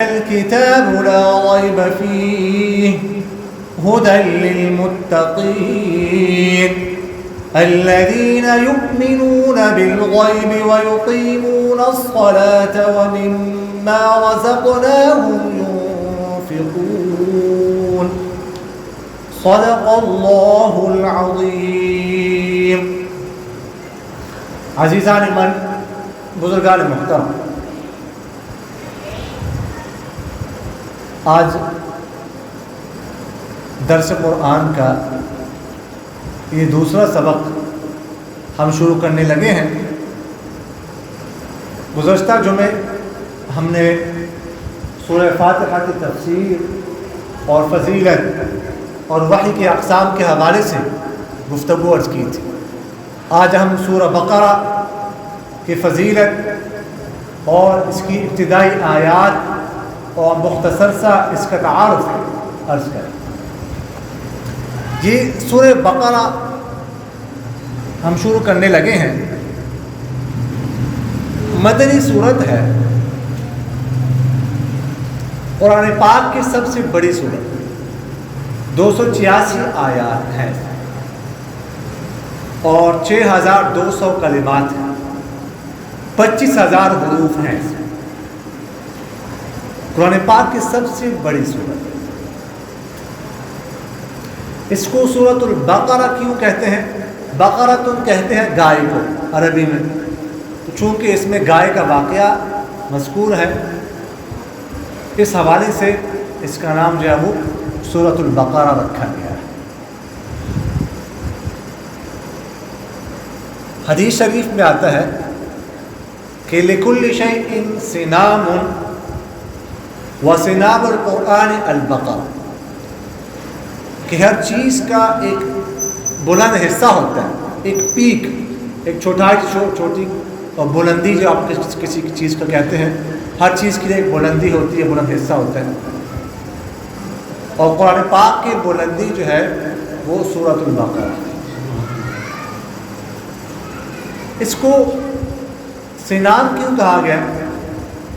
الكتاب لا ريب فيه هدى للمتقين الذين يؤمنون بالغيب ويقيمون الصلاة ومما رزقناهم ينفقون صدق الله العظيم. عزیزان من، بزرگان محترم، آج درس قرآن کا یہ دوسرا سبق ہم شروع کرنے لگے ہیں. گزشتہ جمعے ہم نے سورہ فاتحہ کی تفسیر اور فضیلت اور وحی کے اقسام کے حوالے سے گفتگو عرض کی تھی. آج ہم سورہ بقرہ کی فضیلت اور اس کی ابتدائی آیات اور مختصر سا اس کا تعارف عرض کریں. یہ سورہ بقرہ ہم شروع کرنے لگے ہیں. مدنی سورت ہے، قرآن پاک کی سب سے بڑی سورت، 286 آیات ہیں اور 6200 کلمات ہیں، 25000 حروف ہیں. قرآن پاک کی سب سے بڑی سورت. اس کو سورۃ البقرہ کیوں کہتے ہیں؟ بقرہ تم کہتے ہیں گائے کو عربی میں، تو چونکہ اس میں گائے کا واقعہ مذکور ہے، اس حوالے سے اس کا نام جو ہے وہ سورۃ البقرہ رکھا گیا ہے. حدیث شریف میں آتا ہے کہ لِكُلِّ شَيْءٍ صِنَامٌ وَصِنَامُ الْقُرْآنِ الْبَقرَةُ، کہ ہر چیز کا ایک بلند حصہ ہوتا ہے، ایک پیک، ایک چھوٹی اور بلندی جو آپ کسی چیز کا کہتے ہیں. ہر چیز کے لیے ایک بلندی ہوتی ہے، بلند حصہ ہوتا ہے، اور قرآن پاک کی بلندی جو ہے وہ سورۃ البقرہ. اس کو سنام کیوں کہا گیا،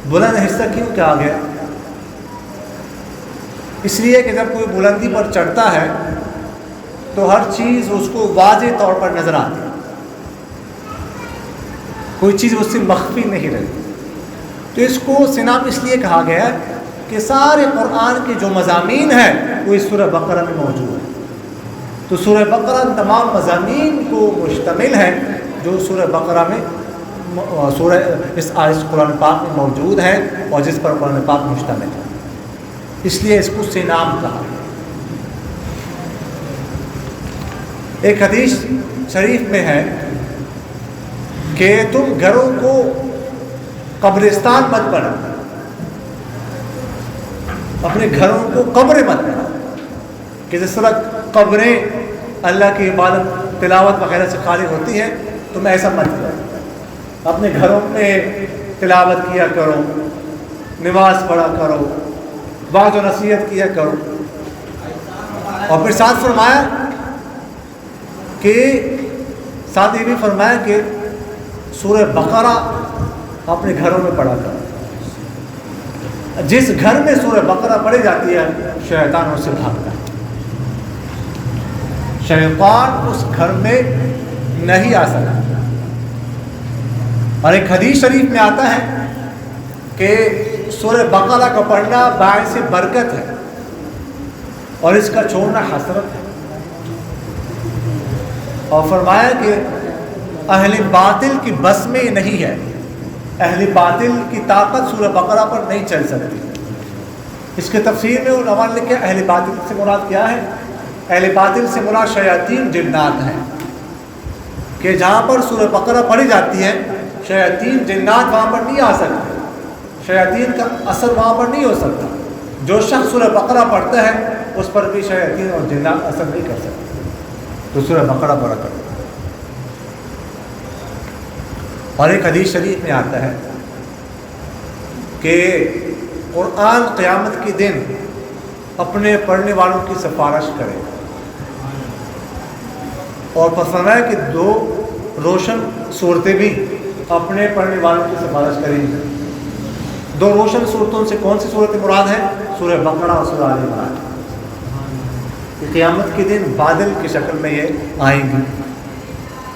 بلند حصہ کیوں کہا گیا؟ اس لیے کہ جب کوئی بلندی پر چڑھتا ہے تو ہر چیز اس کو واضح طور پر نظر آتی ہے، کوئی چیز اس سے مخفی نہیں رہتی. تو اس کو سنام اس لیے کہا گیا ہے کہ سارے قرآن کے جو مضامین ہیں وہ اس سورہ بقرہ میں موجود ہیں. تو سورہ بقرہ تمام مضامین کو مشتمل ہے جو سورہ بقرہ میں اس قرآن پاک میں موجود ہیں اور جس پر قرآن پاک مشتمل ہے، اس لیے اس کو سنام کہا. ایک حدیث شریف میں ہے کہ تم گھروں کو قبرستان مت بناؤ، اپنے گھروں کو قبریں مت بناؤ، کہ جس طرح قبریں اللہ کی عبادت تلاوت وغیرہ سے خالی ہوتی ہیں، تم ایسا مت کرو. اپنے گھروں میں تلاوت کیا کرو، نماز پڑھا کرو، واعظ و نصیحت کیا کرو. اور پھر ساتھ یہ بھی فرمایا کہ سورہ بقرہ اپنے گھروں میں پڑھا کرو. جس گھر میں سورہ بقرہ پڑھی جاتی ہے شیطان اس سے بھاگتا ہے، شیطان اس گھر میں نہیں آ سکتا. اور ایک حدیث شریف میں آتا ہے کہ سورہ بقرہ کا پڑھنا باعث برکت ہے اور اس کا چھوڑنا حسرت ہے. اور فرمایا کہ اہل باطل کی بس میں نہیں ہے، اہل باطل کی طاقت سورہ بقرہ پر نہیں چل سکتی. اس کے تفسیر میں علماء نے لکھا اہل باطل سے مراد کیا ہے؟ اہل باطل سے مراد شیاطین جنات ہیں، کہ جہاں پر سورہ بقرہ پڑھی جاتی ہے شیاطین جنات وہاں پر نہیں آ سکتے، شیاطین کا اثر وہاں پر نہیں ہو سکتا. جو شخص سورہ بقرہ پڑھتا ہے اس پر بھی شیاطین اور جنات اثر نہیں کر سکتے. تو سورہ بقرہ پڑھا کرو. اور ایک حدیث شریف میں آتا ہے کہ قرآن قیامت کے دن اپنے پڑھنے والوں کی سفارش کرے، اور پسند ہے کہ 2 روشن صورتیں بھی اپنے پڑھنے والوں کی سفارش کریں گے. دو روشن صورتوں سے کون سی صورت مراد ہے؟ سورہ بقرہ اور سورہ آل عمران. قیامت کے دن بادل کی شکل میں یہ آئیں گی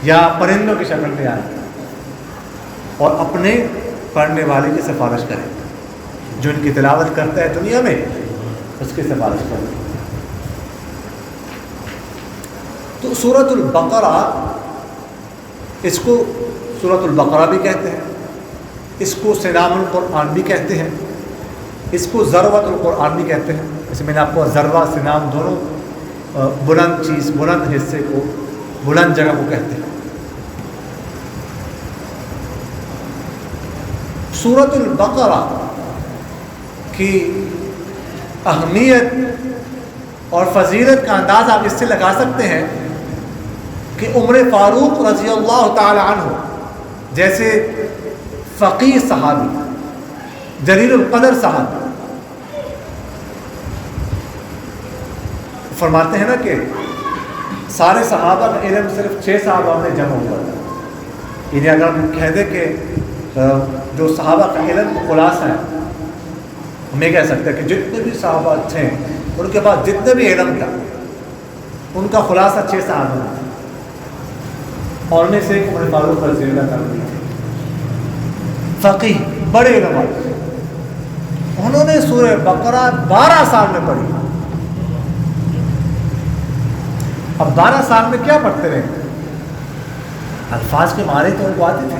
یا پرندوں کی شکل میں آئیں گی اور اپنے پڑھنے والے کی سفارش کریں. جو ان کی تلاوت کرتا ہے دنیا میں اس کی سفارش کریں. تو سورۃ البقرہ، اس کو سورۃ البقرہ بھی کہتے ہیں، اس کو سنام القرآن بھی کہتے ہیں، اس کو ذروۃ القرآن بھی کہتے ہیں. جیسے میں نے آپ کو ذروہ سنام دونوں بلند چیز، بلند حصے کو، بلند جگہ کو کہتے ہیں. سورۃ البقرہ کی اہمیت اور فضیلت کا انداز آپ اس سے لگا سکتے ہیں کہ عمر فاروق رضی اللہ تعالی عنہ جیسے فقیہ صحابی، جلیل القدر صحابی، فرماتے ہیں نا کہ سارے صحابہ کا علم صرف 6 صحابہ میں جمع ہوا تھا. یعنی اگر ہم کہہ دیں کہ جو صحابہ کا علم خلاصہ ہے، ہم یہ کہہ سکتے ہیں کہ جتنے بھی صحابہ تھے ان کے پاس جتنے بھی علم تھا ان کا خلاصہ 6 صحابہ میں تھا، اور ان میں سے عمر فاروق رضی اللہ تعالیٰ عنہ تھے. فقیہ، بڑے علماء، انہوں نے سورہ بقرہ 12 سال میں پڑھی. اب 12 سال میں کیا پڑھتے رہے؟ الفاظ کے معنی تو ان کو آتے تھے،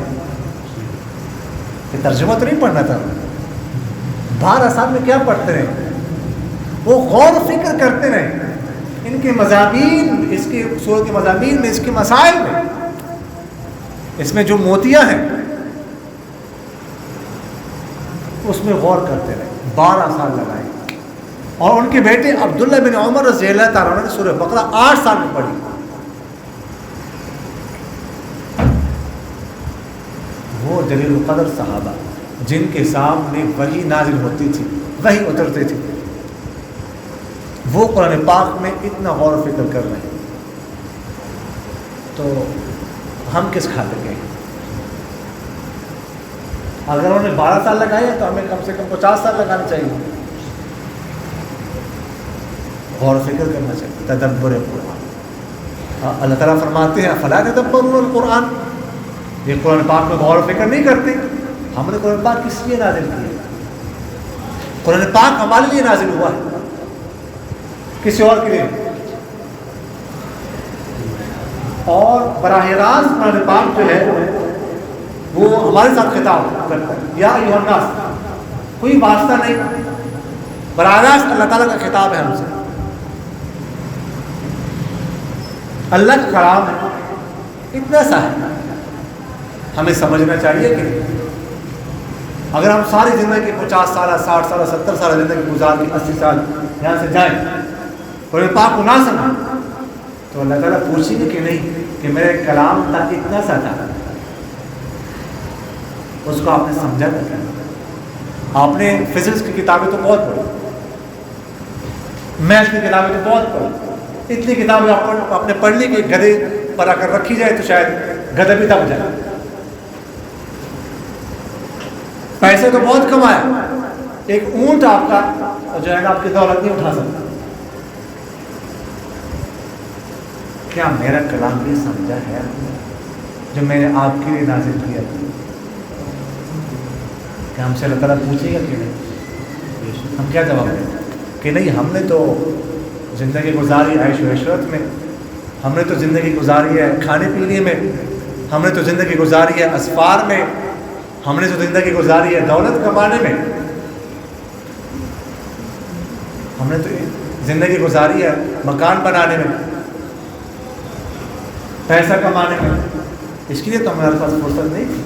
کہ ترجمہ تو نہیں پڑھنا تھا. 12 سال میں کیا پڑھتے رہے؟ وہ غور و فکر کرتے رہے ان کے مضامین، اس کے سورۃ کے مضامین میں، اس کے مسائل میں، اس میں جو موتیاں ہیں اس میں غور کرتے رہے. 12 سال لگائے. اور ان کے بیٹے عبداللہ بن عمر رضی اللہ تعالیٰ عنہ نے سورہ بقرہ 8 سال میں پڑھی. وہ جلیل القدر صحابہ جن کے سامنے وحی نازل ہوتی تھی، وحی اترتی تھی، وہ قرآن پاک میں اتنا غور و فکر کر رہے ہیں، تو ہم کس خاطر گئے؟ اگر انہوں نے 12 سال لگائے تو ہمیں کم سے کم 50 سال لگانا چاہیے. غور و فکر کرنا چاہیے، تدبر قرآن. اللہ تعالیٰ فرماتے ہیں افلا تدبرون القرآن، یہ قرآن پاک میں غور و فکر نہیں کرتے. ہم نے قرآن پاک کس لیے نازل کیا؟ قرآن پاک ہمارے لیے نازل ہوا ہے، کسی اور کے لیے. اور براہ راست قرآن پاک جو ہے وہ ہمارے ساتھ خطاب کرتا ہے، یا ایھا الناس، کوئی واسطہ نہیں، براہ راست اللہ تعالیٰ کا خطاب ہے ہم سے. اللہ کا کلام ہے، اتنا سا ہے، ہمیں سمجھنا چاہیے کہ اگر ہم ساری زندگی 50 سال 60 سال 70 سال زندگی گزار کے 80 سال یہاں سے جائیں، قرآن پاک کو نہ سمجھیں، تو اللہ تعالیٰ پوچھیں گے کہ نہیں کہ میرے کلام تک اتنا سا تھا، اس کو آپ نے سمجھا تھا کیا؟ آپ نے فزکس کی کتابیں تو بہت پڑھی، میتھ کی کتابیں تو بہت پڑھی، اتنی کتابیں آپ نے پڑھ لی کہ گدھے پر اگر رکھی جائے تو شاید گدھا بھی دب جائے. پیسے تو بہت کمائے، ایک اونٹ آپ کا جو ہے نا آپ کی دولت نہیں اٹھا سکتا. کیا میرا کلام بھی سمجھا ہے جو میں نے آپ کے لیے نازل کیا تھا؟ کہ ہم سے اللہ تعالیٰ پوچھے گا کہ نہیں؟ ہم کیا جواب دیں کہ نہیں، ہم نے تو زندگی گزاری عیش و عشرت میں، ہم نے تو زندگی گزاری ہے کھانے پینے میں، ہم نے تو زندگی گزاری ہے اسفار میں، ہم نے تو زندگی گزاری ہے دولت کمانے میں، ہم نے تو زندگی گزاری ہے مکان بنانے میں، پیسہ کمانے میں. اس کے لیے تو ہمارے پاس فرصت نہیں تھی.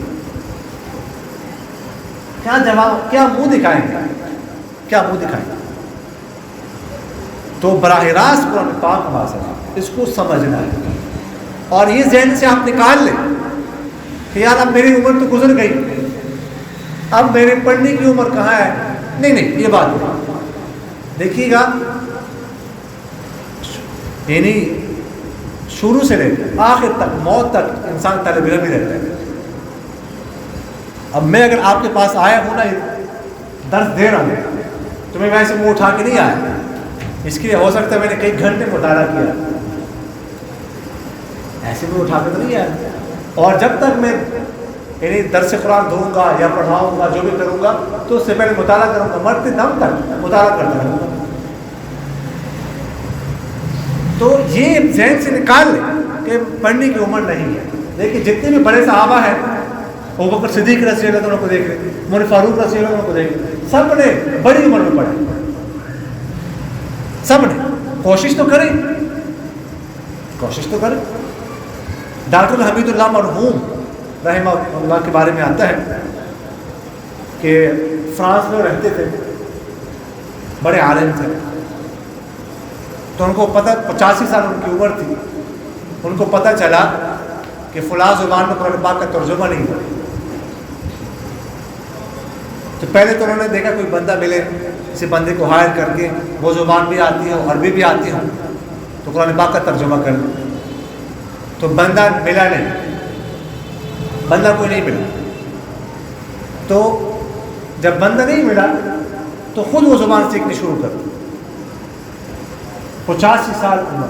کیا جواب، کیا منہ دکھائیں گے، کیا منہ دکھائیں گے؟ تو براہ راست قرآن پاک ہمارا اس کو سمجھنا ہے، اور یہ ذہن سے آپ نکال لیں کہ یار اب میری عمر تو گزر گئی، اب میرے پڑھنے کی عمر کہاں ہے. نہیں، یہ بات دیکھیے گا، یعنی شروع سے لے کر آخر تک، موت تک انسان طالب علم ہی رہتا ہے. اب میں اگر آپ کے پاس آیا ہوں نا درس دے رہا ہوں، تمہیں ویسے منہ اٹھا کے نہیں آیا، اس کے لیے ہو سکتا ہے میں نے کئی گھنٹے مطالعہ کیا، ایسے منہ اٹھا کے تو نہیں آیا۔ اور جب تک میں یعنی درس قرآن دوں گا یا پڑھاؤں گا جو بھی کروں گا تو اس سے پہلے مطالعہ کروں گا، مرتے دم تک مطالعہ کرتا رہوں گا۔ تو یہ ذہن سے نکال لیں کہ پڑھنے کی عمر نہیں ہے۔ دیکھیں جتنے بھی بڑے صحابہ ہیں، ابوبکر صدیق رضی اللہ عنہ کو دیکھ لیں، عمر فاروق رضی اللہ عنہ کو دیکھ لیں، سب نے بڑی عمر میں پڑھا، سب نے۔ کوشش تو کریں، کوشش تو کریں۔ ڈاکٹر حمید اللہ مرحوم رحمہ اللہ کے بارے میں آتا ہے کہ فرانس میں رہتے تھے، بڑے عالم تھے، تو ان کو پتہ 85 سال ان کی عمر تھی، ان کو پتہ چلا کہ فلاں زبان میں قرآن پاک کا ترجمہ نہیں ہوا۔ تو پہلے تو انہوں نے دیکھا کوئی بندہ ملے، کسی بندے کو ہائر کر کے وہ زبان بھی آتی ہو عربی بھی آتی ہو تو قرآن پاک کا ترجمہ کر لیں۔ تو بندہ ملا نہیں، بندہ کوئی نہیں ملا۔ تو جب بندہ نہیں ملا تو خود وہ زبان سیکھنی شروع کر دی۔ 85 سال عمر،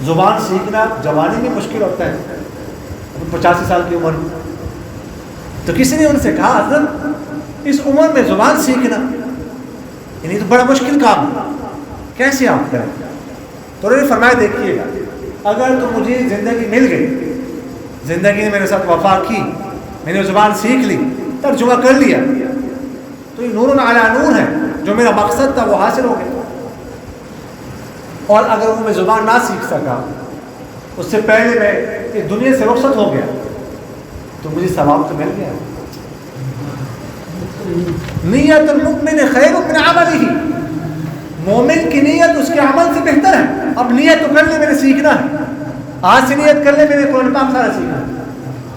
زبان سیکھنا جوانی میں مشکل ہوتا ہے، 85 سال کی عمر میں۔ تو کسی نے ان سے کہا حضرت اس عمر میں زبان سیکھنا یعنی تو بڑا مشکل کام ہے، کیسے آپ کریں؟ تو انہوں نے فرمایا دیکھیے گا، اگر تو مجھے زندگی مل گئی، زندگی نے میرے ساتھ وفا کی، میں نے زبان سیکھ لی، ترجمہ کر لیا، تو یہ نور علی نور ہے، جو میرا مقصد تھا وہ حاصل ہو گیا۔ اور اگر وہ میں زبان نہ سیکھ سکا، اس سے پہلے میں اس دنیا سے رخصت ہو گیا، تو مجھے ثواب تو مل گیا۔ نیت المؤمن خیر من عملہ، مومن کی نیت اس کے عمل سے بہتر ہے۔ اب نیت تو کر لے میں نے سیکھنا ہے، آج سے نیت کر لے میں نے قرآن پاک سارا سیکھنا ہے،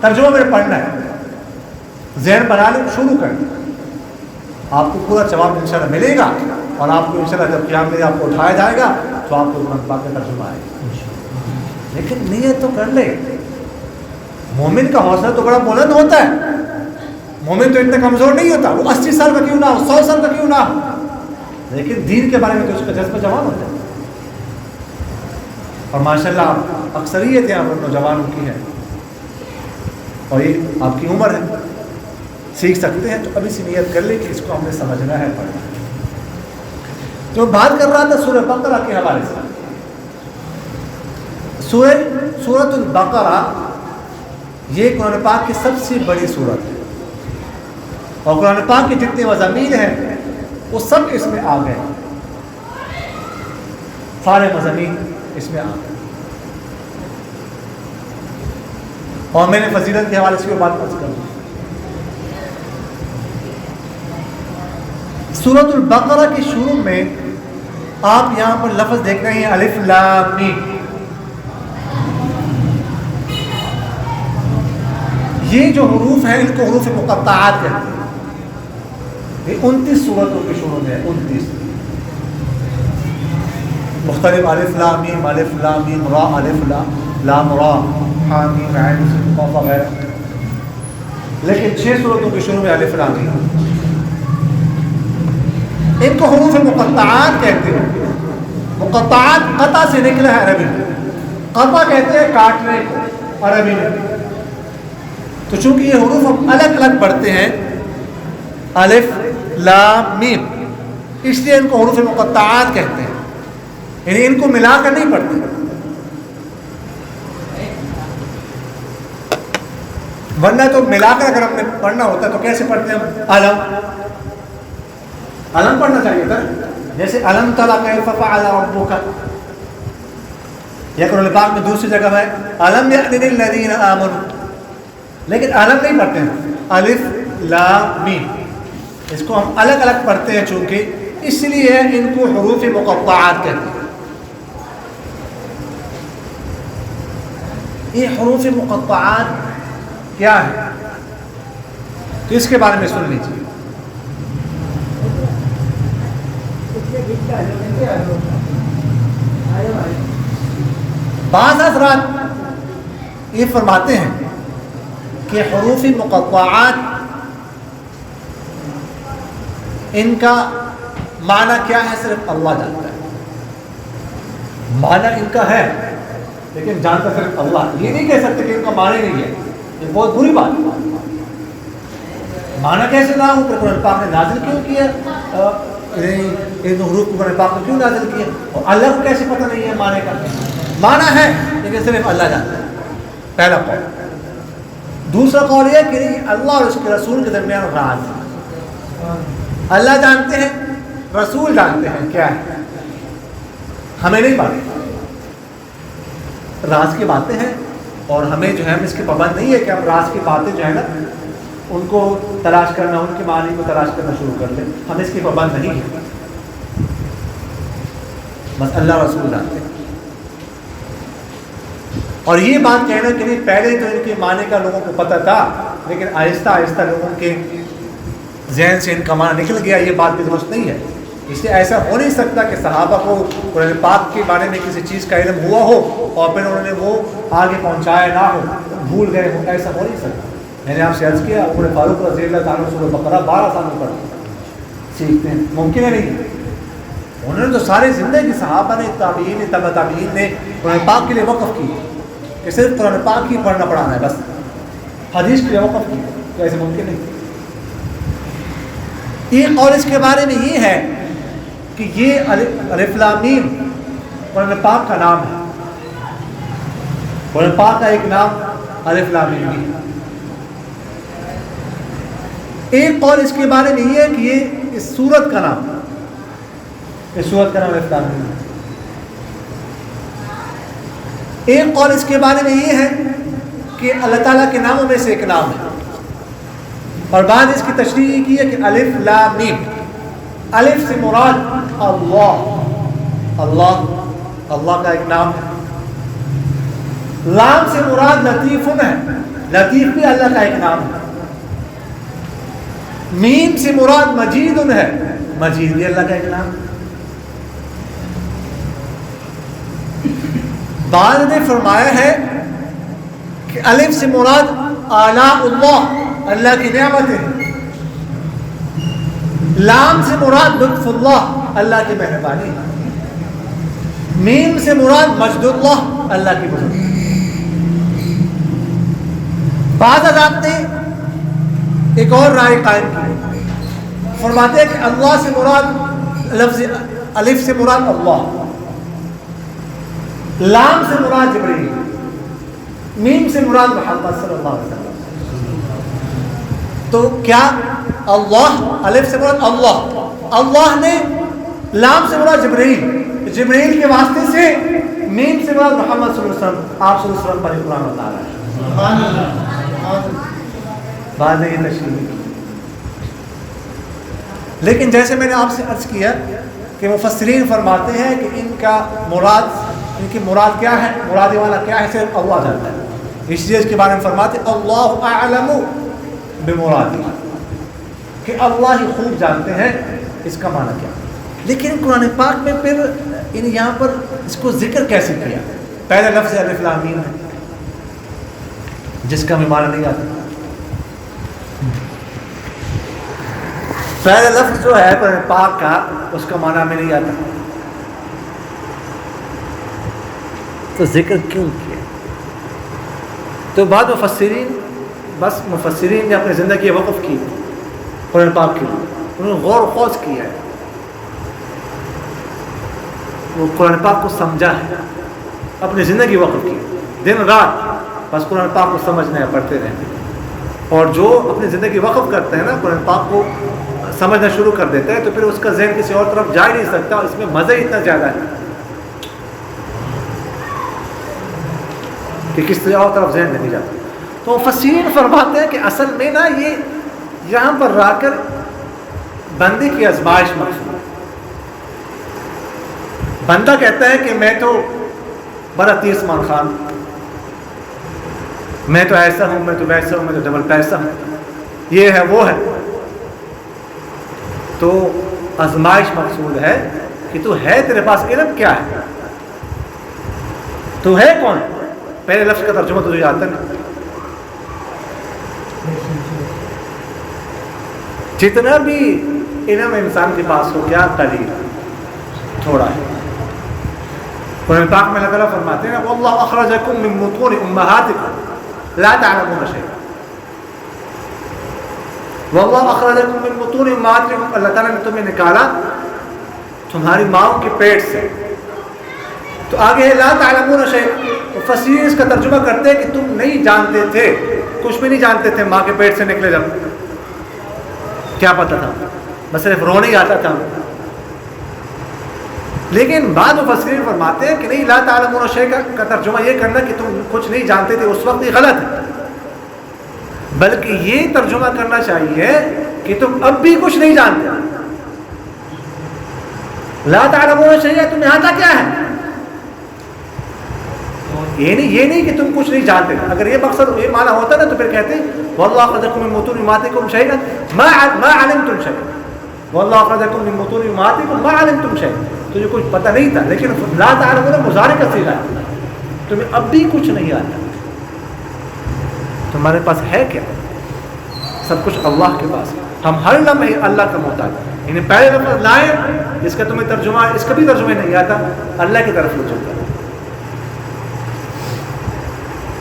ترجمہ میں نے پڑھنا ہے، ذہن بنا لے، شروع کر دیں، آپ کو پورا جواب انشاءاللہ ملے گا۔ اور آپ کو انشاءاللہ جب قیامت میں آپ کو اٹھایا جائے گا تو آپ کو قرآن پاک کا ترجمہ آئے گا۔ لیکن نیت تو کر لے۔ مومن کا حوصلہ تو بڑا بلند ہوتا ہے، مومن تو اتنا کمزور نہیں ہوتا، وہ 80 سال کا کیوں نہ ہو، 100 سال کا کیوں نہ ہو، لیکن دین کے بارے میں تو اس کا جذبہ جوان ہوتا ہے۔ اور ماشاءاللہ اکثریت یہاں پر نوجوانوں کی ہے، اور یہ آپ کی عمر ہے، سیکھ سکتے ہیں، تو ابھی سے نیت کر لیں کہ اس کو ہم نے سمجھنا ہے، پڑھنا ہے۔ جو بات کر رہا تھا سورہ بقرہ کے حوالے سے، سورۃ البقرہ یہ قرآن پاک کی سب سے بڑی سورت ہے، اور قرآن پاک کے جتنے مضامین ہیں وہ سب اس میں آ گئے، سارے مضامین اس میں آ گئے۔ اور میں نے فضیلت کے حوالے سے کوئی بات پوچھ کر سورۃ البقرہ کی شروع میں آپ یہاں پر لفظ دیکھ رہے ہیں الف لام میم، یہ جو حروف ہیں ان کو حروف مقطعات کہتے ہیں۔ یہ 29 سورتوں کی شروع میں ہے، 29 مختلف الف لام میم، الف لام میم را، الف لام را، حا میم عین سین قاف وغیرہ، لیکن 6 سورتوں کی شروع میں الف لام میم، ان کو حروف مقطعات کہتے ہیں۔ مقطعات قطع سے نکلا ہے عربی میں، قطع کہتے ہیں کاٹنے کو عربی میں۔ تو چونکہ یہ حروف ہم الگ الگ پڑھتے ہیں، الف لام میم، اس لیے ان کو حروف مقطعات کہتے ہیں، یعنی ان کو ملا کر نہیں پڑھتے۔ ورنہ تو ملا کر اگر ہم نے پڑھنا ہوتا تو کیسے پڑھتے ہیں؟ علم پڑھنا چاہیے تھا، جیسے علم تری کیف فعل ربک، یا قرآن پاک میں دوسری جگہ ہے علم یأن للذین آمنوا، لیکن علم نہیں پڑھتے ہیں، الف لام میم، اس کو ہم الگ الگ پڑھتے ہیں چونکہ، اس لیے ان کو حروف مقطعات کہتے ہیں۔ یہ حروف مقطعات کیا ہے تو اس کے بارے میں سن لیجیے۔ بعض حضرات یہ فرماتے ہیں کہ حروف مقطعات ان کا معنی کیا ہے صرف اللہ جانتا ہے. معنی ان کا ہے لیکن جانتا صرف اللہ. یہ نہیں کہہ سکتے کہ ان کا معنی نہیں ہے, یہ بہت بری بات ہے. معنی کیسے نہ ہو؟ قرآن پاک نے نازل کیوں کیا؟ ان حروف کو قرآن پاک نے کیوں نازل کیا؟ اور اللہ کو کیسے پتہ نہیں ہے معنی کا؟ معنی ہے لیکن صرف اللہ جانتا ہے. پہلا قول. دوسرا قول یہ کہ اللہ اور اس کے رسول کے درمیان راز ہے. اللہ جانتے ہیں, رسول جانتے ہیں کیا ہے, ہمیں نہیں معلوم. راز کی باتیں ہیں اور ہمیں جو ہے ہم اس کے پابند نہیں ہے کہ ہم راز کی باتیں جو ہے نا ان کو تلاش کرنا, ان کے معنی کو تلاش کرنا شروع کر لیں. ہم اس کے پابند نہیں ہیں, بس اللہ رسول جانتے ہیں. اور یہ بات کہنا کہ نہیں پہلے تو ان کے معنی کا لوگوں کو پتہ تھا لیکن آہستہ آہستہ لوگوں کے ذہن سے ان کا معنی نکل گیا, یہ بات بھی درست نہیں ہے. اس لیے ایسا ہو نہیں سکتا کہ صحابہ کو قرآن پاک کے بارے میں کسی چیز کا علم ہوا ہو اور پھر انہوں نے وہ آگے پہنچایا نہ ہو, بھول گئے ہو. ایسا ہو نہیں سکتا. میں نے آپ سے عرض کیا عمر فاروق رضی اللہ تعالیٰ سورہ بقرہ 12 سال میں پڑھا سیکھتے ہیں, ممکن ہے نہیں. انہوں نے تو ساری زندگی صحابہ نے, تابعین نے, تبع تابعین نے قرآن پاک کے لیے وقف کی کہ صرف قرآن پاک ہی پڑھنا پڑھانا ہے, بس حدیث کے لیے وقف کی. تو ایسے ممکن نہیں. ایک اور اس کے بارے میں یہ ہے کہ یہ الف لام میم قرآن پاک کا نام ہے. قرآن پاک کا ایک نام الف لام میم ہے. ایک قول اس کے بارے میں یہ ہے کہ یہ اس سورت کا نام ہے. اس سورت کا نام الف لام میم ہے. ایک قول اس کے بارے میں یہ ہے کہ اللہ تعالیٰ کے ناموں میں سے ایک نام ہے. اور بعد اس کی تشریح یہ کی ہے کہ الف لام میم, الف سے مراد اللہ, اللہ اللہ کا ایک نام ہے. لام سے مراد لطیف ہے, لطیف بھی اللہ کا ایک نام ہے. میم سے مراد مجید ہے, مجید بھی اللہ کا ایک نام ہے. بعد نے فرمایا ہے کہ الف سے مراد آلاء اللہ, اللہ کی نعمتیں. لام سے مراد لطف اللہ, اللہ کی مہربانی. میم سے مراد مجد اللہ, اللہ کی بزرگی. بعض حضرات نے ایک اور رائے قائم کی, فرماتے ہیں کہ اللہ سے مراد لفظ الف سے مراد اللہ, لام سے مراد جبرائیل, میم سے مراد محمد صلی اللہ علیہ وسلم. تو کیا اللہ الف سے مراد اللہ, اللہ نے لام سے مراد جبرائیل, جبرائیل کے واسطے سے میم سے مراد محمد صلی اللہ علیہ وسلم, آپ صلی اللہ علیہ وسلم پر قرآن بتا رہا ہے. سبحان اللہ. بعد میں یہ تشریح کی. لیکن جیسے میں نے آپ سے عرض کیا کہ مفسرین فرماتے ہیں کہ ان کا مراد, ان کی مراد کیا ہے, مراد والا کیا ہے, صرف اللہ جانتا ہے. اس لیے اس کے بارے میں فرماتے ہیں اللہ اعلم بمرادہ, کہ اللہ ہی خوب جانتے ہیں اس کا معنی کیا. لیکن قرآن پاک میں پھر ان یہاں پر اس کو ذکر کیسے کیا؟ پہلا لفظ الف لام میم ہے جس کا ہمیں معنی نہیں آتا. پہلا لفظ جو ہے قرآن پاک کا اس کا معنی ہمیں نہیں آتا, تو ذکر کیوں کیا؟ تو بعد مفسرین, بس مفسرین نے اپنی زندگی وقف کی قرآن پاک کے لیے, انہوں نے غور و خوض کیا ہے, وہ قرآن پاک کو سمجھا ہے, اپنی زندگی وقف کی, دن رات بس قرآن پاک کو سمجھنا ہے, پڑھتے رہتے ہیں. اور جو اپنی زندگی وقف کرتے ہیں نا, قرآن پاک کو سمجھنا شروع کر دیتا ہے, تو پھر اس کا ذہن کسی اور طرف جا ہی نہیں سکتا. اس میں مزہ ہی اتنا زیادہ ہے کہ کسی اور طرف ذہن نہیں جاتا. تو مفسرین فرماتے ہیں کہ اصل میں نا یہ یہاں پر رہ کر بندے کی آزمائش مقصود ہے. بندہ کہتا ہے کہ میں تو بڑا تیزمان خان, میں تو ایسا ہوں, میں تو ویسا ہوں, میں تو ڈبل پیسہ ہوں, یہ ہے وہ ہے. تو آزمائش مقصود ہے کہ تو ہے, تیرے پاس علم کیا ہے, تو ہے کون. پہلے لفظ کا ترجمہ تجھے آتا نہیں. جتنا بھی علم انسان کے پاس ہو کیا قلیل، تھوڑا ہے۔ قرآن پاک میں اللہ تعالیٰ فرماتے ہیں واللہ اخرجکم من بطون امہاتکم لا تعلمون شیئا، واللہ اخرجکم من بطون امہاتکم، اللہ تعالیٰ نے تمہیں نکالا تمہاری ماؤں کے پیٹ سے۔ تو آگے ہے لا تعلمون شیئا، مفسرین اس کا ترجمہ کرتے ہیں کہ تم نہیں جانتے تھے، کچھ بھی نہیں جانتے تھے ماں کے پیٹ سے نکلے جب، کیا پتہ تھا، بس صرف رونے ہی آتا تھا۔ لیکن بعض مفسرین فرماتے ہیں کہ نہیں، لا تعلمون شیئا کا ترجمہ یہ کرنا کہ تم کچھ نہیں جانتے تھے اس وقت، یہ غلط ہے، بلکہ یہ ترجمہ کرنا چاہیے کہ تم اب بھی کچھ نہیں جانتے۔ لا تعلمون شیئا تمہیں آتا کیا ہے، یہ نہیں کہ تم کچھ نہیں جانتے۔ اگر یہ مقصد یہ معنی ہوتا نا تو پھر کہتے واللہ اخرجکم من بطون امہاتکم شیئا ما علمتم شیئا، واللہ اخرجکم من بطون امہاتکم ما علمتم شیئا، تجھے کچھ پتہ نہیں تھا۔ لیکن لا تعلمون مضارع کا صیغہ ہے، تمہیں اب بھی کچھ نہیں آتا، تمہارے پاس ہے کیا؟ سب کچھ اللہ کے پاس ہے، ہم ہر لمحے اللہ کا محتاج ہیں۔ یعنی پہلے لفظ لائے اس کا تمہیں ترجمہ، اس کا بھی ترجمہ نہیں آتا، اللہ کی طرف رجوع کرو،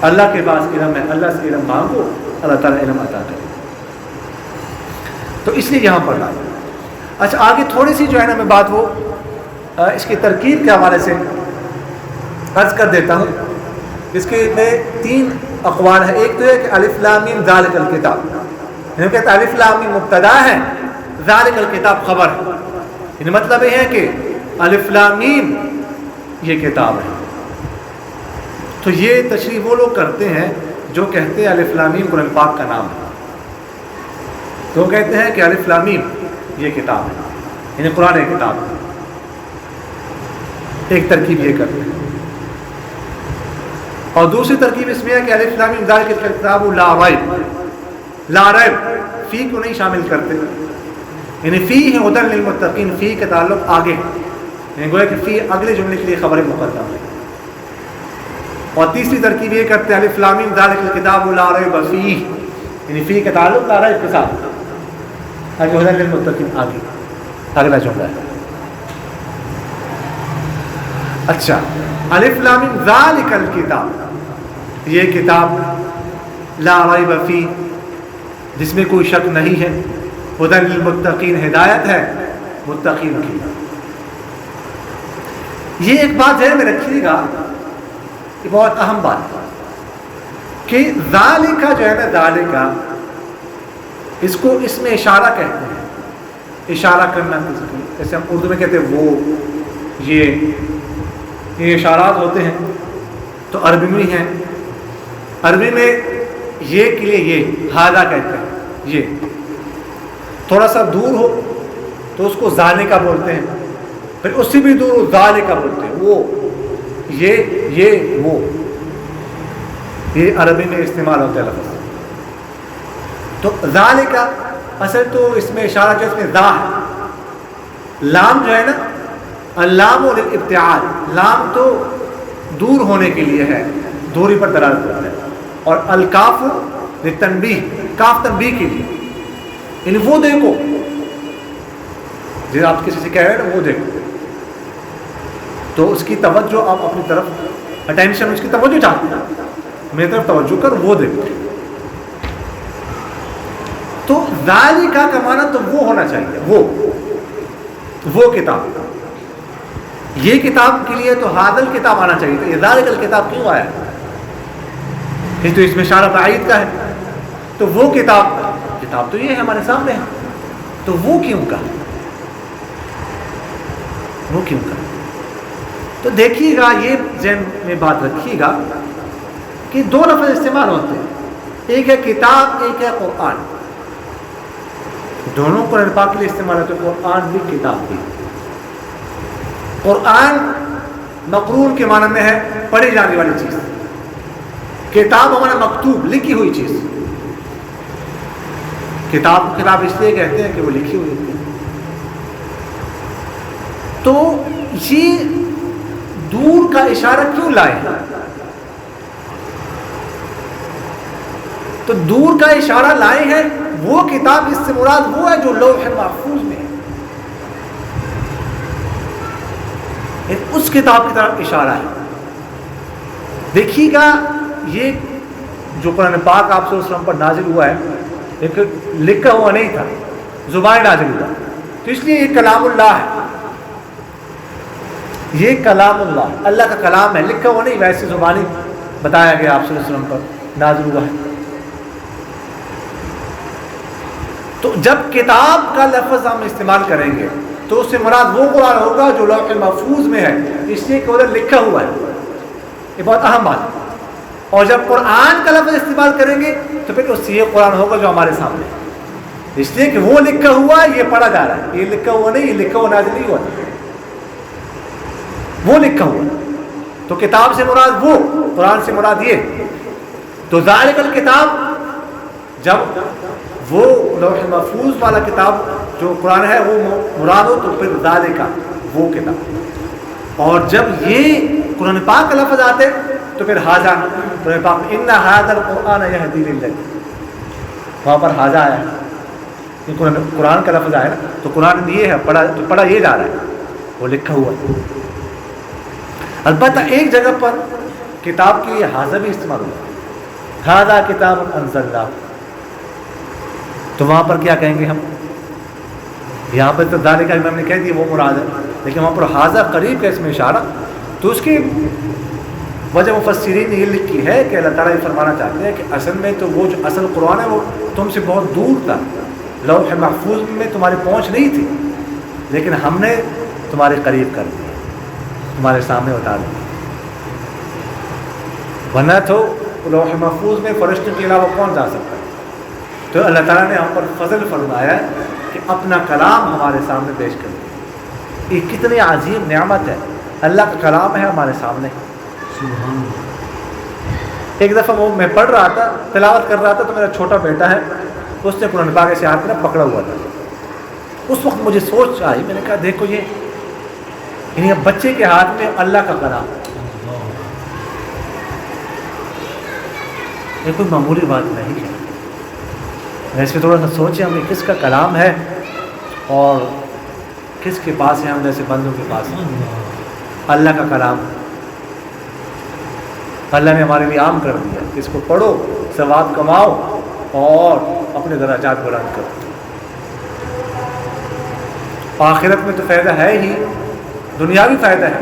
اللہ کے پاس علم ہے، اللہ سے علم مانگو، اللہ تعالیٰ علم عطا کرے۔ تو اس لیے یہاں پر لایا۔ اچھا آگے تھوڑی سی جو ہے نا میں بات وہ اس کی ترکیب کے حوالے سے عرض کر دیتا ہوں۔ اس کے میں 3 اقوال ہیں۔ ایک تو ہے کہ الف لام میم ذالک الکتاب، یعنی کہتے ہیں الف لام میم مبتدا ہے، ذالک الکتاب خبر ہے، یعنی مطلب یہ ہے کہ الف لام میم یہ کتاب ہے۔ تو یہ تشریح وہ لوگ کرتے ہیں جو کہتے ہیں الف لام میم قرآن پاک کا نام ہے، تو وہ کہتے ہیں کہ الف لام میم یہ کتاب ہے، یعنی قرآن ایک کتاب ہے۔ ایک ترکیب یہ کرتے ہیں، اور دوسری ترکیب اس میں ہے کہ الف لام میم ذالک الکتاب لا ریب، لا ریب فی کو نہیں شامل کرتے، یعنی فی ہے ہدی للمتقین، فی کا تعلق آگے ہے، یعنی گویا کہ فی اگلے جملے کے لیے خبر مقدم ہے۔ اور تیسری ترکیب یہ کرتے ہیں الف لام میم ذالک الکتاب لا ریب فیہ، یعنی فی کا تعلق لا ریب کے ساتھ، آگے ہدی للمتقین آگے اگلا جملہ ہے۔ اچھا الف لام میم ذالک الکتاب یہ کتاب لا ریب فیہ جس میں کوئی شک نہیں ہے، ہدی للمتقین ہدایت ہے متقین کی۔ یہ ایک بات ذہن میں رکھیے گا، یہ بہت اہم بات ہے کہ ذالکہ جو ہے نا، ذالکہ اس کو اس میں اشارہ کہتے ہیں، اشارہ کرنا کسی کو، جیسے ہم اردو میں کہتے ہیں وہ، یہ اشارات ہوتے ہیں، تو عربی میں ہیں، عربی میں یہ کے لیے یہ ہادہ کہتے ہیں، یہ تھوڑا سا دور ہو تو اس کو ذالکہ بولتے ہیں، پھر اس سے بھی دور ہو ذالکہ بولتے ہیں، وہ یہ وہ، یہ عربی میں استعمال ہوتا ہے لفظ۔ تو ذالکہ اصل تو اس میں اشارہ جو اس میں ذا ہے، لام جو ہے نا اللام للابتعاد، لام تو دور ہونے کے لیے ہے، دوری پر دلالت کرتا ہے، اور الکاف للتنبیہ، کاف تنبیہ کے لیے، یعنی وہ دیکھو، جب آپ کسی سے کہہ رہے ہیں نا وہ دیکھو، تو اس کی توجہ آپ اپنی طرف، اٹینشن اس کی توجہ چاہتے ہیں، میری طرف توجہ کر، وہ دیکھو۔ تو ذالکہ کا معنی تو وہ ہونا چاہیے، وہ کتاب، یہ کتاب کے لیے تو حاضل کتاب آنا چاہیے تھا، یہ ذالک الکتاب کیوں آیا؟ یہ تو اس میں اشارہ بعید کا ہے، تو وہ کتاب تو یہ ہے ہمارے سامنے ہے، تو وہ کیوں کا، تو دیکھیے گا، یہ ذہن میں بات رکھیے گا کہ 2 لفظ استعمال ہوتے ہیں، ایک ہے کتاب، ایک ہے قرآن، دونوں قرآن پاک کے لیے استعمال ہوتے ہیں، قرآن بھی کتاب بھی۔ قرآن مقرون کے معنی میں ہے پڑھی جانے والی چیز، کتاب ہمارا مکتوب لکھی ہوئی چیز، کتاب اس لیے کہتے ہیں کہ وہ لکھی ہوئی ہوتی ہے۔ تو یہ دور کا اشارہ کیوں لائے؟ تو دور کا اشارہ لائے ہیں، وہ کتاب اس سے مراد وہ ہے جو لوح محفوظ میں ہے، اس کتاب کی طرف اشارہ ہے. دیکھیے گا یہ جو قرآن پاک آپ صلی اللہ علیہ وسلم پر نازل ہوا ہے ایک لکھا ہوا نہیں تھا، زبان نازل ہوا، تو اس لیے یہ کلام اللہ ہے. یہ کلام اللہ، اللہ کا کلام ہے، لکھا ہوا نہیں، ویسے زبانی بتایا گیا آپ صلی اللہ علیہ وسلم پر نازل ہوا ہے. تو جب کتاب کا لفظ ہم استعمال کریں گے تو اس سے مراد وہ قرآن ہوگا جو لوح محفوظ میں ہے، اس لیے کہ ادھر لکھا ہوا ہے. یہ بہت اہم بات ہے. اور جب قرآن کا لفظ استعمال کریں گے تو پھر اس سے یہ قرآن ہوگا جو ہمارے سامنے ہے، اس لیے کہ وہ لکھا ہوا یہ پڑھا جا رہا ہے، یہ لکھا ہوا نہیں، یہ لکھا ہوا نازل نہیں ہوا، وہ لکھا ہوا. تو کتاب سے مراد وہ، قرآن سے مراد یہ. تو ذالک الکتاب، جب وہ لوح محفوظ والا کتاب جو قرآن ہے وہ مراد ہو تو پھر ذالک وہ کتاب. اور جب یہ قرآن پاک کا لفظ آتے تو پھر حاضہ، قرآن پاک ان ھذا القرآن یہدی للتی، وہاں پر حاضہ آیا ہے. یہ قرآن کا لفظ آیا نا، تو قرآن یہ ہے، پڑھا یہ جا رہا ہے، وہ لکھا ہوا ہے. البتہ ایک جگہ پر کتاب کے لیے حاضہ بھی استعمال ہوا، ھذا کتاب انزلناہ، تو وہاں پر کیا کہیں گے ہم؟ یہاں پر تو ذالک ہم نے کہہ دیا وہ مراد ہے، لیکن وہاں پر حاضہ قریب کا اس میں اشارہ. تو اس کی وجہ مفسرین نے یہ لکھی ہے کہ اللہ تعالیٰ یہ فرمانا چاہتے ہیں کہ اصل میں تو وہ جو اصل قرآن ہے وہ تم سے بہت دور تھا، لوح محفوظ میں تمہاری پہنچ نہیں تھی، لیکن ہم نے تمہارے قریب کر دیا، تمہارے سامنے اتار دیا. ورنہ تو لوح محفوظ میں فرشتوں کے علاوہ کون جا سکتا ہے؟ تو اللہ تعالیٰ نے ہم پر فضل فرمایا ہے کہ اپنا کلام ہمارے سامنے پیش کر دیا. یہ کتنی عظیم نعمت ہے، اللہ کا کلام ہے ہمارے سامنے. ایک دفعہ وہ میں پڑھ رہا تھا، تلاوت کر رہا تھا، تو میرا چھوٹا بیٹا ہے اس نے قرآن پاک سے ہاتھ میں پکڑا ہوا تھا. اس وقت مجھے سوچ آئی، میں نے کہا دیکھو یہ بچے کے ہاتھ میں اللہ کا کلام، یہ کوئی معمولی بات نہیں ہے. اس پہ تھوڑا سا سوچیں ہمیں کس کا کلام ہے اور کس کے پاس ہے، ہم جیسے بندوں کے پاس ہے. اللہ کا کلام اللہ نے ہمارے لیے عام کر دیا، اس کو پڑھو، ثواب کماؤ اور اپنے درجات بلند کرو. آخرت میں تو فائدہ ہے ہی، دنیاوی فائدہ ہے.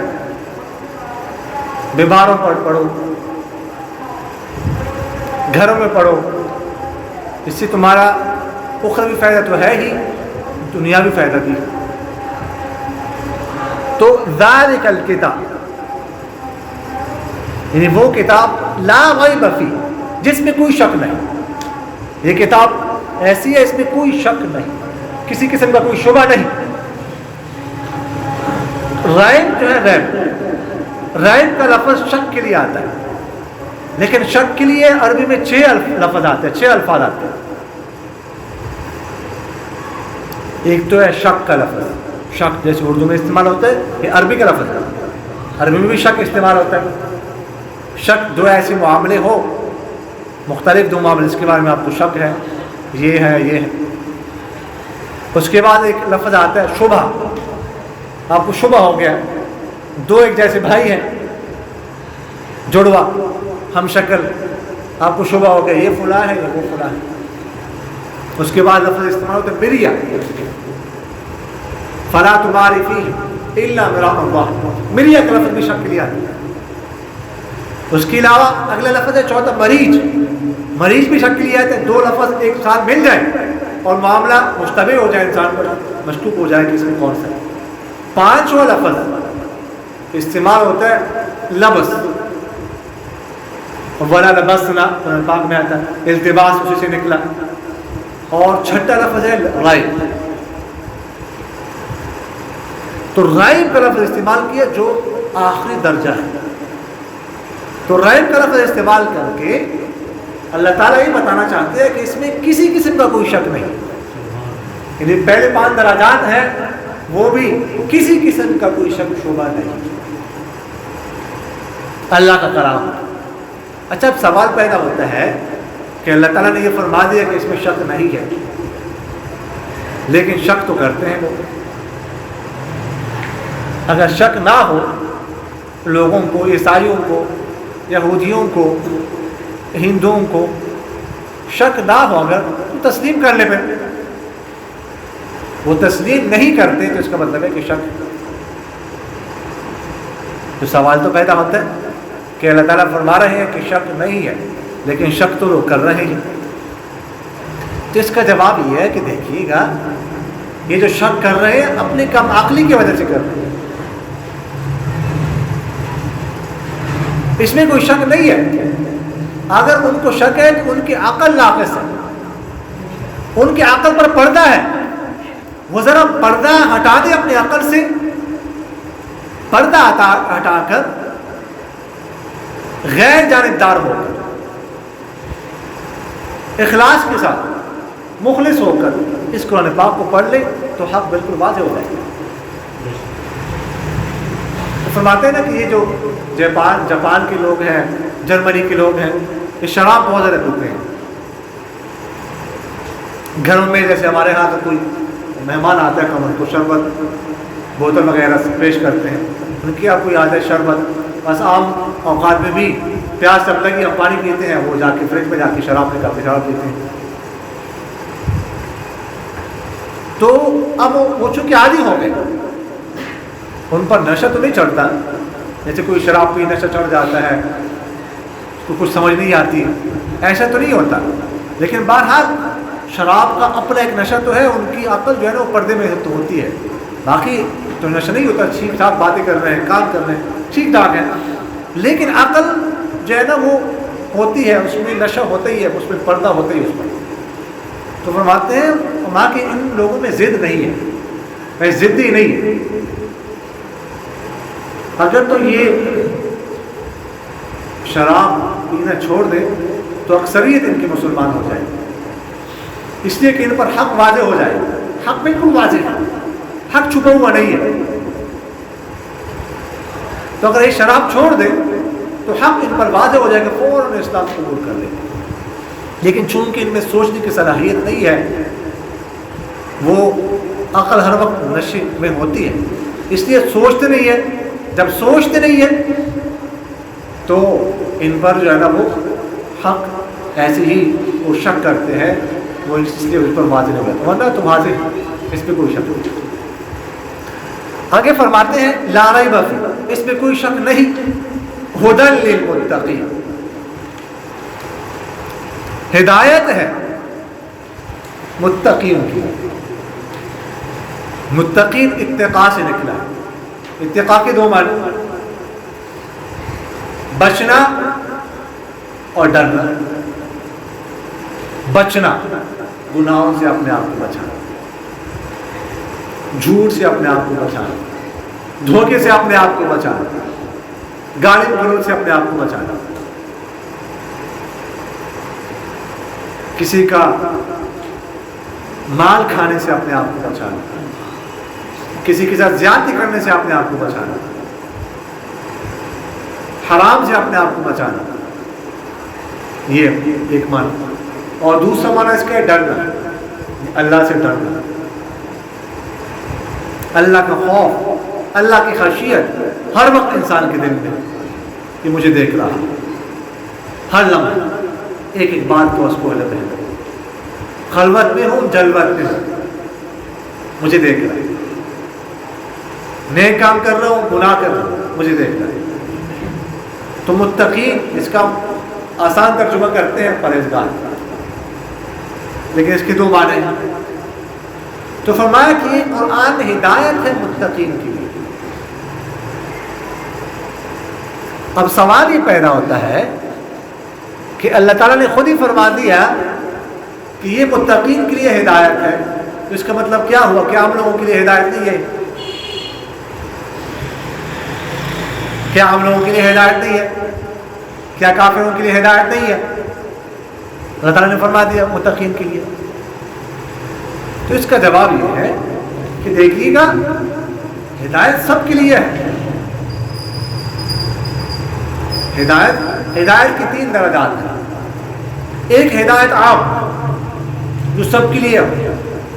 بیماروں پر پڑھو، گھروں میں پڑھو، اس سے تمہارا اخروی فائدہ تو ہے ہی، دنیاوی فائدہ بھی. تو ذالک الکتاب، یعنی وہ کتاب لا ریب فیہ، جس میں کوئی شک نہیں. یہ کتاب ایسی ہے اس میں کوئی شک نہیں، کسی قسم کا کوئی شبہ نہیں. ریب جو ہے، ریب کا لفظ شک کے لیے آتا ہے، لیکن شک کے لیے عربی میں 6 لفظ آتے ہیں، 6 الفاظ آتے ہیں. ایک تو ہے شک کا لفظ، شک جیسے اردو میں استعمال ہوتا ہے، یہ عربی کا لفظ ہے، عربی میں بھی شک استعمال ہوتا ہے. شک دو ایسے معاملے ہو، مختلف دو معاملے، اس کے بارے میں آپ کو شک ہے، یہ ہے یہ ہے. اس کے بعد ایک لفظ آتا ہے شبہ، آپ کو شبہ ہو گیا، دو ایک جیسے بھائی ہیں، جڑوا ہم شکل، آپ کو شبہ ہو گیا یہ فلاں ہے یہ وہ فلاں ہے. اس کے بعد لفظ استعمال ہوتا ہے مریا، فلا تماری فیہ الا مراء اللہ، مریا کا لفظ بھی شک کے لیے آتا ہے. اس کے علاوہ اگلا لفظ ہے چوتھا مریض، مریض بھی شک کے لیے آتا ہے. 2 لفظ ایک ساتھ مل جائے اور معاملہ مشتبہ ہو جائے، انسان پر مشکوک ہو جائے کہ اس میں کون سا ہے. 5واں لفظ استعمال ہوتا ہے لبس، ولا لبسنا قرآن پاک میں آتا ہے، التباس اسی سے نکلا. اور 6واں لفظ ہے ریب. تو ریب کا لفظ استعمال کیا جو آخری درجہ ہے. تو ریب کا لفظ استعمال کر کے اللہ تعالیٰ یہ بتانا چاہتے ہیں کہ اس میں کسی قسم کا کوئی شک نہیں. یعنی پہلے 5 درجات ہیں، وہ بھی کسی قسم کا کوئی شک شبہ نہیں، اللہ کا کلام. اچھا اب سوال پیدا ہوتا ہے کہ اللہ تعالیٰ نے یہ فرما دیا کہ اس میں شک نہیں ہے، لیکن شک تو کرتے ہیں لوگ. اگر شک نہ ہو لوگوں کو، عیسائیوں کو، یہودیوں کو، ہندوؤں کو شک نہ ہو اگر تو تسلیم کر لے پھر. وہ تسلیم نہیں کرتے تو اس کا مطلب ہے کہ شک. تو سوال تو پیدا ہوتا ہے کہ اللہ تعالیٰ فرما رہے ہیں کہ شک نہیں ہے، لیکن شک تو لوگ کر رہے ہیں. تو اس کا جواب یہ ہے کہ دیکھیے گا، یہ جو شک کر رہے ہیں اپنی کم عقلی کی وجہ سے کر رہے ہیں. اس میں کوئی شک نہیں ہے. اگر ان کو شک ہے تو ان کی عقل ناقص ہے، ان کی عقل پر پردہ ہے. وہ ذرا پردہ ہٹا دے اپنی عقل سے، پردہ ہٹا کر غیر جانبدار ہو کر، اخلاص کے ساتھ، مخلص ہو کر اس قرآن پاک کو پڑھ لے تو حق بالکل واضح ہو جائے گا. تو فرماتے ہیں نا کہ یہ جو جاپان کے لوگ ہیں، جرمنی کے لوگ ہیں، یہ شراب بہت زیادہ پیتے ہیں. گھروں میں جیسے ہمارے ہاں تو کوئی مہمان آتا ہے تو ہم ان کو شربت بوتل وغیرہ سے پیش کرتے ہیں. ان کی آپ کو یاد ہے شربت، بس عام اوقات میں بھی پیاس جب لگی ہم پانی پیتے ہیں، وہ جا کے فریج میں جا کے شراب نکالتے شراب پیتے ہیں. تو اب وہ چونکہ عادی ہو گئے، ان پر نشہ تو نہیں چڑھتا. جیسے کوئی شراب پی نشہ چڑھ جاتا ہے، اس کو کچھ سمجھ نہیں آتی، ایسا تو نہیں ہوتا. لیکن بہرحال شراب کا اپنا ایک نشہ تو ہے. ان کی عقل جو ہے نا وہ پردے میں تو ہوتی ہے، باقی تو نشہ نہیں ہوتا. ٹھیک ٹھاک باتیں کر رہے ہیں، کام کر رہے ہیں، ٹھیک ٹھاک ہے. لیکن عقل جو ہے نا وہ ہوتی ہے، اس میں نشہ ہوتا ہی ہے، اس میں پردہ ہوتا ہی اس پر. تو فرماتے ہیں ماں کہ ان لوگوں میں ضد نہیں ہے، میں ضدی نہیں ہے. اگر تو یہ شراب پینا چھوڑ دے تو اکثریت ان کی مسلمان ہو جائے، اس لیے کہ ان پر حق واضح ہو جائے. حق بالکل واضح ہے، حق چھپا ہوا نہیں ہے. تو اگر یہ شراب چھوڑ دے تو حق ان پر واضح ہو جائے گا، فوراً اسلام قبول کر لے. لیکن چونکہ ان میں سوچنے کی صلاحیت نہیں ہے، وہ عقل ہر وقت نشے میں ہوتی ہے، اس لیے سوچتے نہیں ہے. جب سوچتے نہیں ہے تو ان پر جو ہے نا وہ حق ایسے ہی وہ شک کرتے ہیں، وہ اس لیے اس پر واضح نہیں ہوتا. ورنہ تو واضح، اس پہ کوئی شک نہیں. آگے فرماتے ہیں لا ریب فیہ، اس میں کوئی شک نہیں. ھدی للمتقین، ہدایت ہے متقین کی. متقین اتقاء سے نکلا ہے. اتقاء کے دو معنی، بچنا اور ڈرنا. بچنا گناہوں سے اپنے آپ کو بچانا، جھوٹ سے اپنے آپ کو بچانا، دھوکے سے اپنے آپ کو بچانا، گالی گلوچ سے اپنے آپ کو بچانا، کسی کا مال کھانے سے اپنے آپ کو بچانا، کسی کے ساتھ زیادتی کرنے سے اپنے آپ کو بچانا، حرام سے اپنے آپ کو بچانا. یہ ایک معنی. اور دوسرا معنی اس کا ہے ڈرنا، اللہ سے ڈرنا، اللہ کا خوف، اللہ کی خشیت ہر وقت انسان کے دل میں کہ مجھے دیکھ رہا، ہر لمحہ ایک ایک بات کو اس کو الگ ہے. خلوت میں ہوں، جلوت میں ہوں، مجھے دیکھ رہا ہے. نیک کام کر رہا ہوں، گناہ کر رہا ہوں، مجھے دیکھ رہا ہے. تو متقین اس کا آسان ترجمہ کرتے ہیں پرہیزگار، لیکن اس کے دو معنی ہیں. تو فرمایا کہ یہ قرآن ہدایت ہے متقین کے لیے. اب سوال یہ پیدا ہوتا ہے کہ اللہ تعالیٰ نے خود ہی فرما دیا کہ یہ متقین کے لیے ہدایت ہے، تو اس کا مطلب کیا ہوا کہ عام لوگوں کے لیے ہدایت نہیں ہے؟ کیا عام لوگوں کے لیے ہدایت نہیں ہے؟ کیا کافروں کے لیے ہدایت نہیں ہے؟ اللہ تعالیٰ نے فرما دیا متقین کے لیے. تو اس کا جواب یہ ہے کہ دیکھیے گا ہدایت سب کے لیے ہے. ہدایت کی 3 درجات ہیں. ایک ہدایت عام جو سب کے لیے،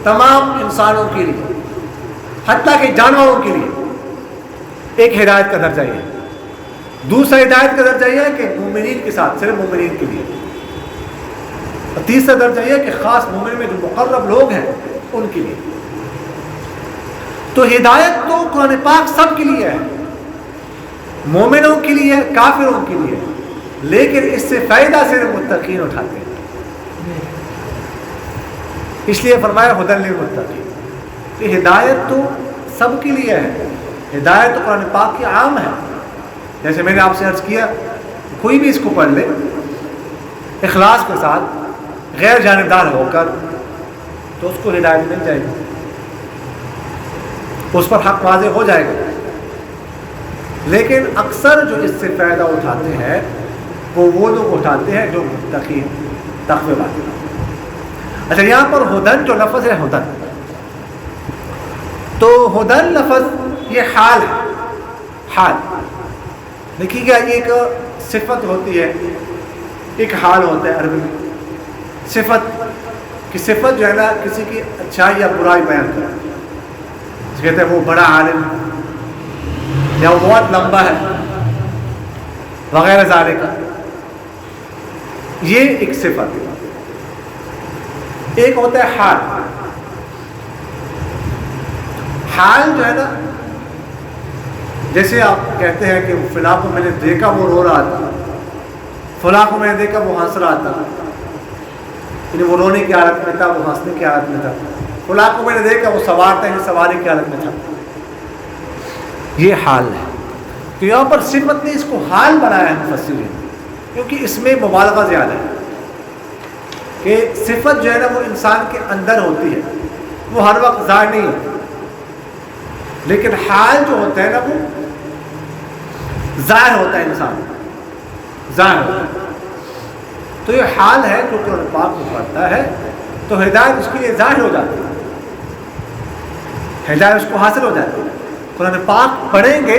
تمام انسانوں کے لیے، حتیٰ کہ جانوروں کے لیے. ایک ہدایت کا درجہ یہ. دوسرا ہدایت کا درجہ یہ ہے کہ مومنین کے ساتھ، صرف مومنین کے لیے. اور تیسرا درجہ یہ ہے کہ خاص مومن میں جو مقرب لوگ ہیں ان کے لیے. تو ہدایت تو قرآن پاک سب کے لیے ہے، مومنوں کے لیے، کافروں کے لیے، لیکن اس سے فائدہ صرف متقین اٹھاتے ہیں. اس لیے فرمایا ہدی للمتقین. کہ ہدایت تو سب کے لیے ہے، ہدایت تو قرآن پاک کی عام ہے. جیسے میں نے آپ سے عرض کیا، کوئی بھی اس کو پڑھ لے اخلاص کے ساتھ، غیر جانبدار ہو کر، تو اس کو ہدایت مل جائے گی، اس پر حق واضح ہو جائے گا. لیکن اکثر جو اس سے فائدہ اٹھاتے ہیں وہ لوگ اٹھاتے ہیں جو متقی تقوی والے. اچھا، یہاں پر ہدن جو لفظ ہے، ہدن، تو ہدن لفظ یہ حال ہے. حال دیکھیے گا، ایک صفت ہوتی ہے، ایک حال ہوتا ہے عربی میں. صفت کی صفت جو ہے نا کسی کی اچھائی یا برائی بیان کرتا ہے. کہتے ہیں وہ بڑا عالم یا وہ بہت لمبا ہے وغیرہ ذالک. یہ ایک صفت ہے. ایک ہوتا ہے حال. حال جو ہے نا، جیسے آپ کہتے ہیں کہ فلاں کو میں نے دیکھا وہ رو رہا تھا، فلاں کو میں نے دیکھا وہ ہنس رہا تھا، یعنی وہ رونے کی حالت میں تھا، وہ ہنسنے کی حالت میں تھا. فلاں کو میں نے دیکھا وہ سوار تھا، یعنی سواری کی حالت میں تھا. یہ حال ہے. تو یہاں پر صفت نے اس کو حال بنایا ہے مفسرین، کیونکہ اس میں مبالغہ زیادہ ہے. کہ صفت جو ہے نا وہ انسان کے اندر ہوتی ہے، وہ ہر وقت ظاہر نہیں ہوتی. لیکن حال جو ہوتا ہے نا وہ ظاہر ہوتا ہے، انسان ظاہر ہوتا ہے. تو یہ حال ہے جو قرآن پاک کو پڑھتا ہے تو ہدایت اس کے لیے ظاہر ہو جاتی ہے، ہدایت اس کو حاصل ہو جاتی ہے. قرآن پاک پڑھیں گے،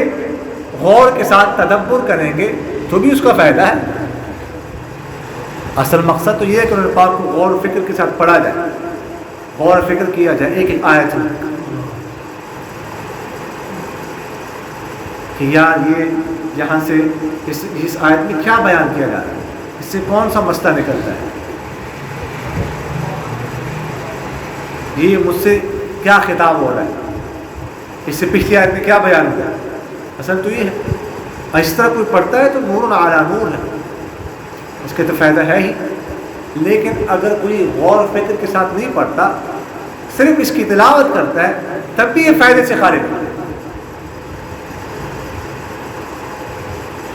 غور کے ساتھ تدبر کریں گے تو بھی اس کا فائدہ ہے. اصل مقصد تو یہ ہے کہ قرآن پاک کو غور و فکر کے ساتھ پڑھا جائے، غور و فکر کیا جائے ایک ایک آیت میں کہ یار یہ یہاں سے اس آیت میں کیا بیان کیا جا رہا ہے، اس سے کون سا مسئلہ نکلتا ہے، یہ مجھ سے کیا خطاب ہو رہا ہے، اس سے پچھلی آیت میں کیا بیان ہوا ہے. اصل تو یہ ہے، اس طرح کوئی پڑھتا ہے تو نور علی نور ہے، اس کے تو فائدہ ہے ہی. لیکن اگر کوئی غور و فکر کے ساتھ نہیں پڑھتا، صرف اس کی تلاوت کرتا ہے، تب بھی یہ فائدے سے خارج ہے.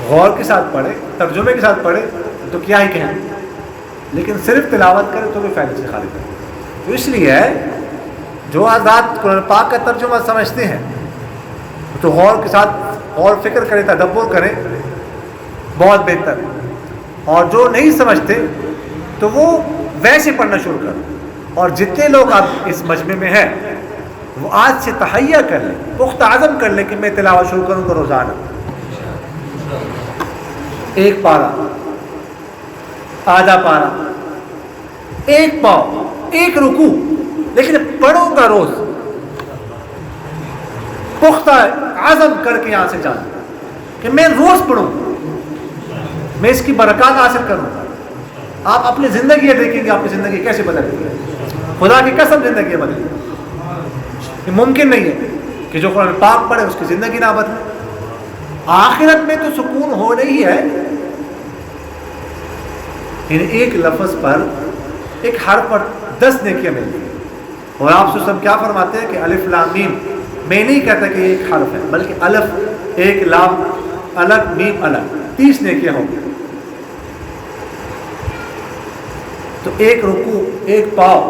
غور کے ساتھ پڑھے، ترجمے کے ساتھ پڑھے تو کیا ہی کہیں، لیکن صرف تلاوت کرے تو بھی فائدے سے خارج ہے. تو اس لیے جو حضرات قرآن پاک کا ترجمہ سمجھتے ہیں تو غور کے ساتھ غور فکر کریں، تدبر کریں، بہت بہتر. اور جو نہیں سمجھتے تو وہ ویسے پڑھنا شروع کریں. اور جتنے لوگ آپ اس مجمع میں ہیں وہ آج سے تہیہ کر لیں، پختہ عزم کر لیں کہ میں تلاوت شروع کروں گا روزانہ. ایک پارہ، آدھا پارہ، ایک پاؤ، ایک رکوع، لیکن پڑھوں گا روز. پختہ عزم کر کے یہاں سے جانا کہ میں روز پڑھوں، میں اس کی برکات حاصل کروں. آپ اپنی زندگی دیکھیں گے، آپ کی زندگی کیسے بدل گئی. خدا کی قسم زندگی بدل گئی. یہ ممکن نہیں ہے کہ جو قرآن پاک پڑھے اس کی زندگی نہ بدلے. آخرت میں تو سکون ہونا ہی ہے. یعنی ایک لفظ پر، ایک حرف پر 10 نیکیاں ملتی ہیں. اور آپ سے سب کیا فرماتے ہیں کہ الف لام میم، میں نہیں کہتا کہ ایک حرف ہے، بلکہ الف ایک، لام الگ، میم الگ، 30 نیکیاں ہوں گی. تو ایک رکوع، ایک پاؤ،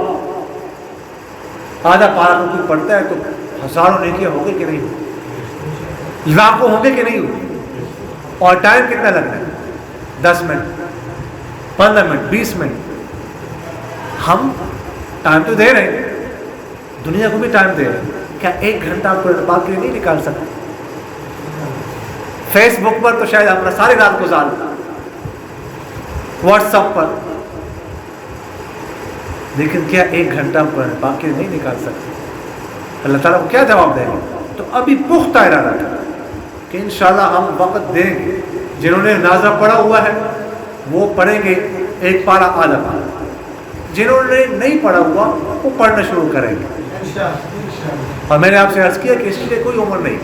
آدھا پارہ رکوع پڑھتا ہے تو ہزاروں نیکیاں ہوں گے کہ نہیں ہوں، لاکھوں ہوں گے کہ نہیں ہوں. اور ٹائم کتنا لگنا ہے؟ 10 منٹ، 15 منٹ، 20 منٹ. ہم ٹائم تو دے رہے ہیں، دنیا کو بھی ٹائم دے رہے ہیں. کیا 1 گھنٹہ آپ قرآن پاک کے لیے نہیں نکال سکتے؟ فیس بک پر تو شاید ہمارا ساری رات گزار لیں، واٹس ایپ پر، لیکن کیا 1 گھنٹہ ہم قرآن پاک کے لیے نہیں نکال سکتے؟ اللہ تعالیٰ کو کیا جواب دیں گے؟ تو ابھی پختہ ارادہ کریں کہ انشاءاللہ ہم وقت دیں گے. جنہوں نے نازہ پڑھا ہوا ہے وہ پڑھیں گے ایک پارہ آدھا پارہ، جنہوں نے نہیں پڑھا ہوا وہ پڑھنا شروع کریں گے۔ اور میں نے آپ سے عرض کیا کہ اس کے لیے کوئی عمر نہیں،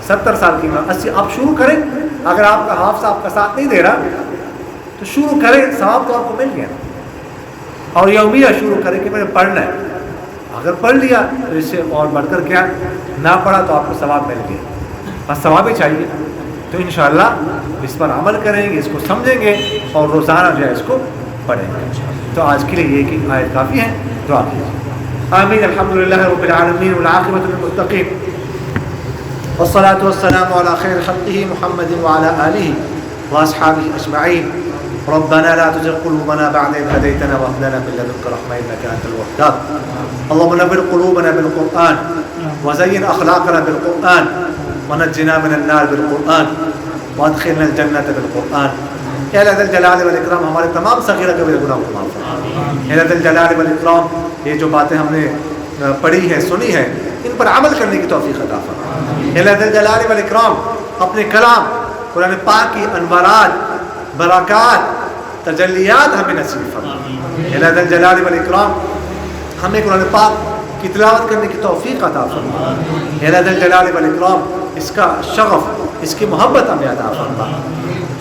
70 سال کی 80 آپ شروع کریں۔ اگر آپ کا حافظ آپ کا ساتھ نہیں دے رہا تو شروع کریں، ثواب تو آپ کو مل گیا، اور یومیہ شروع کریں کہ میں نے پڑھنا ہے۔ اگر پڑھ لیا تو اس سے اور بڑھ کر کیا، نہ پڑھا تو آپ کو ثواب مل گیا، بس ثواب ہی چاہیے۔ تو انشاءاللہ اس پر عمل کریں گے، اس کو سمجھیں گے اور روزانہ جو ہے اس کو پڑھیں گے۔ تو آج کے لیے یہ کہ آیت کافی ہے، دعا کیجیے۔ آمین۔ الحمدللہ رب العالمین والعاقبۃ للمتقین والصلاة والسلام على خير خلقه محمد وعلى آله وأصحابه أجمعين۔ ربنا لا تزغ قلوبنا بعد إذ هديتنا وهب لنا من لدنك رحمة إنك أنت الوهاب۔ اللهم نور قلوبنا بالقرآن وزين أخلاقنا بالقرآن ونجنا من النار بالقرآن وادخلنا الجنة بالقرآن۔ اے اللہ ذی الجلال والاکرام ہمارے تمام صغیرہ کبیرہ گناہوں کو معاف فرما۔ اے اللہ ذی الجلال والاکرام یہ جو باتیں ہم نے پڑھی ہے، سنی ہے، ان پر عمل کرنے کی توفیق عطا فرما۔ اے اللہ ذی الجلال والاکرام اپنے کلام قرآن پاک کی انوارات، برکات، تجلیات ہمیں نصیب فرما۔ اے اللہ ذی الجلال والاکرام ہمیں قرآن پاک کی تلاوت کرنے کی توفیق عطا فرما۔ اے اللہ ذی الجلال والاکرام اس کا شغف، اس کی محبت ہمیں عطا فرما۔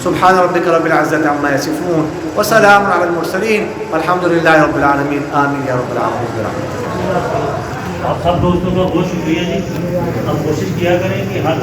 سبحان ربک رب العزة عما یصفون وسلام علی المرسلین والحمد للہ رب العالمین۔ آمین یا رب العالمین برحمتک۔ آپ سب دوستوں کا بہت شکریہ جی۔ ہم کوشش کیا کریں کہ ہر